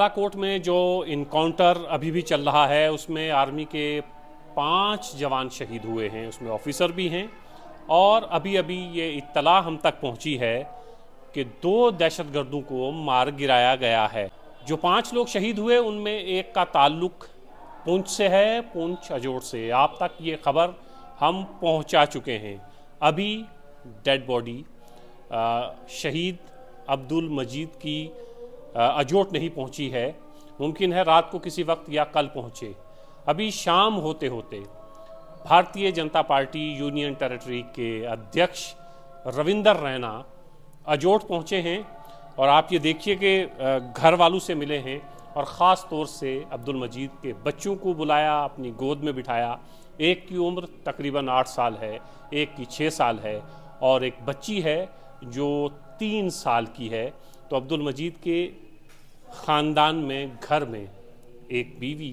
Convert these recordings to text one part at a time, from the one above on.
बालाकोट में जो इनकाउंटर अभी भी चल रहा है उसमें आर्मी के 5 जवान शहीद हुए हैं, उसमें ऑफिसर भी हैं। और अभी अभी ये इत्तला हम तक पहुंची है कि 2 दहशतगर्दों को मार गिराया गया है। जो 5 लोग शहीद हुए उनमें एक का ताल्लुक पुंछ से है, पुंछ अजोड़ से। आप तक ये खबर हम पहुंचा चुके हैं। अभी डेड बॉडी शहीद अब्दुल मजीद की अजोट नहीं पहुंची है। मुमकिन है रात को किसी वक्त या कल पहुंचे। अभी शाम होते होते Bharatiya Janata party union territory के अध्यक्ष रविंदर रैना अजोट पहुंचे हैं और आप ये देखिए कि घर वालों से मिले हैं और ख़ास तौर से अब्दुल मजीद के बच्चों को बुलाया, अपनी गोद में बिठाया। एक की उम्र तकरीबन 8 साल है, एक की 6 साल है और एक बच्ची है जो 3 साल की है। तो अब्दुल मजीद के ख़ानदान में घर में एक बीवी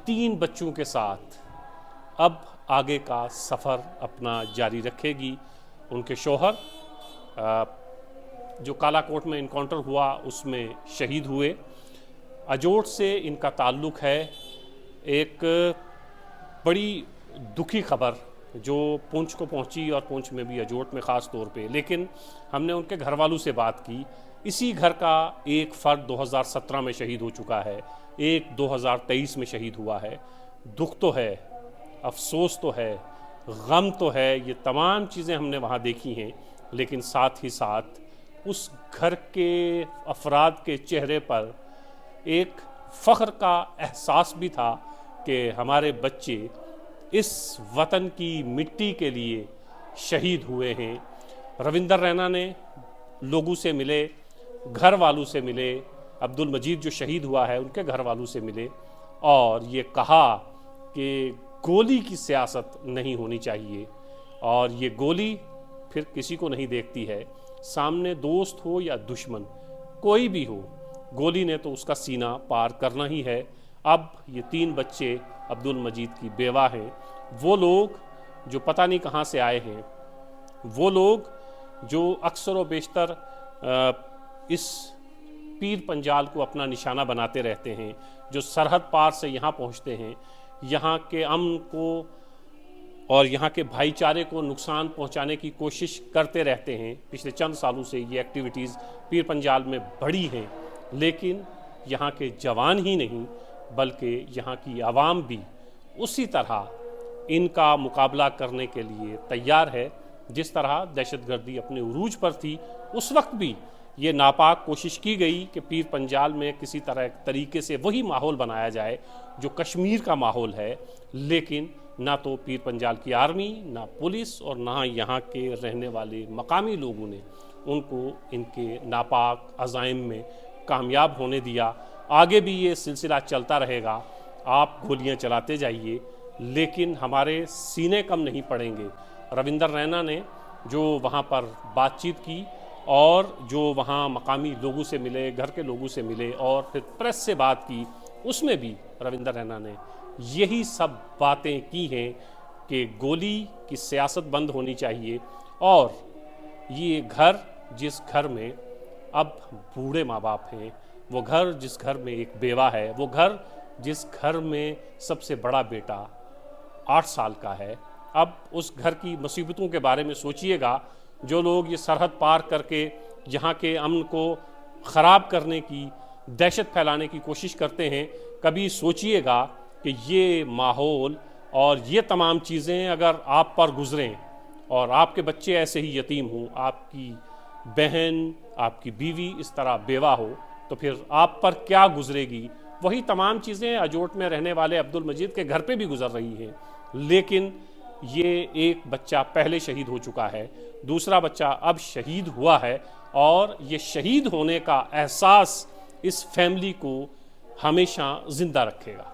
3 बच्चों के साथ अब आगे का सफ़र अपना जारी रखेगी। उनके शौहर जो कालाकोट में इनकाउंटर हुआ उसमें शहीद हुए। अजोट से इनका ताल्लुक़ है। एक बड़ी दुखी खबर जो पुंछ को पहुंची और पुंछ में भी अजोट में ख़ास तौर पे, लेकिन हमने उनके घर वालों से बात की। इसी घर का एक फ़र्द 2017 में शहीद हो चुका है, एक 2023 में शहीद हुआ है। दुख तो है, अफसोस तो है, गम तो है, ये तमाम चीज़ें हमने वहाँ देखी हैं। लेकिन साथ ही साथ उस घर के अफराद के चेहरे पर एक फ़ख्र का एहसास भी था कि हमारे बच्चे इस वतन की मिट्टी के लिए शहीद हुए हैं। रविंदर रैना ने लोगों से मिले, घर वालों से मिले, अब्दुल मजीद जो शहीद हुआ है उनके घर वालों से मिले और ये कहा कि गोली की सियासत नहीं होनी चाहिए और ये गोली फिर किसी को नहीं देखती है। सामने दोस्त हो या दुश्मन कोई भी हो, गोली ने तो उसका सीना पार करना ही है। अब ये 3 बच्चे अब्दुल मजीद की बेवा हैं। वो लोग जो पता नहीं कहाँ से आए हैं, वो लोग जो अक्सर व बेशतर इस पीर पंजाल को अपना निशाना बनाते रहते हैं, जो सरहद पार से यहाँ पहुँचते हैं, यहाँ के अमन को और यहाँ के भाईचारे को नुकसान पहुँचाने की कोशिश करते रहते हैं। पिछले चंद सालों से ये एक्टिविटीज़ पीर पंजाल में बढ़ी हैं, लेकिन यहाँ के जवान ही नहीं बल्कि यहाँ की आवाम भी उसी तरह इनका मुकाबला करने के लिए तैयार है। जिस तरह दहशतगर्दी अपने उरूज पर थी, उस वक्त भी ये नापाक कोशिश की गई कि पीर पंजाल में किसी तरह तरीके से वही माहौल बनाया जाए जो कश्मीर का माहौल है। लेकिन ना तो पीर पंजाल की आर्मी, ना पुलिस और ना यहाँ के रहने वाले मकामी लोगों ने उनको इनके नापाक अज़ाइम में कामयाब होने दिया। आगे भी ये सिलसिला चलता रहेगा। आप गोलियां चलाते जाइए, लेकिन हमारे सीने कम नहीं पड़ेंगे। रविंदर रैना ने जो वहाँ पर बातचीत की और जो वहाँ मकामी लोगों से मिले, घर के लोगों से मिले और फिर प्रेस से बात की, उसमें भी रविंदर रैना ने यही सब बातें की हैं कि गोली की सियासत बंद होनी चाहिए। और ये घर जिस घर में अब बूढ़े माँ बाप हैं, वो घर जिस घर में एक बेवा है, वो घर जिस घर में सबसे बड़ा बेटा 8 साल का है, अब उस घर की मुसीबतों के बारे में सोचिएगा। जो लोग ये सरहद पार करके यहाँ के अमन को ख़राब करने की, दहशत फैलाने की कोशिश करते हैं, कभी सोचिएगा कि ये माहौल और ये तमाम चीज़ें अगर आप पर गुज़रें और आपके बच्चे ऐसे ही यतीम हों, आपकी बहन, आपकी बीवी इस तरह बेवा हो, तो फिर आप पर क्या गुजरेगी। वही तमाम चीज़ें अजोट में रहने वाले अब्दुल मजीद के घर पे भी गुजर रही हैं। लेकिन ये एक बच्चा पहले शहीद हो चुका है, दूसरा बच्चा अब शहीद हुआ है और ये शहीद होने का एहसास इस फैमिली को हमेशा ज़िंदा रखेगा।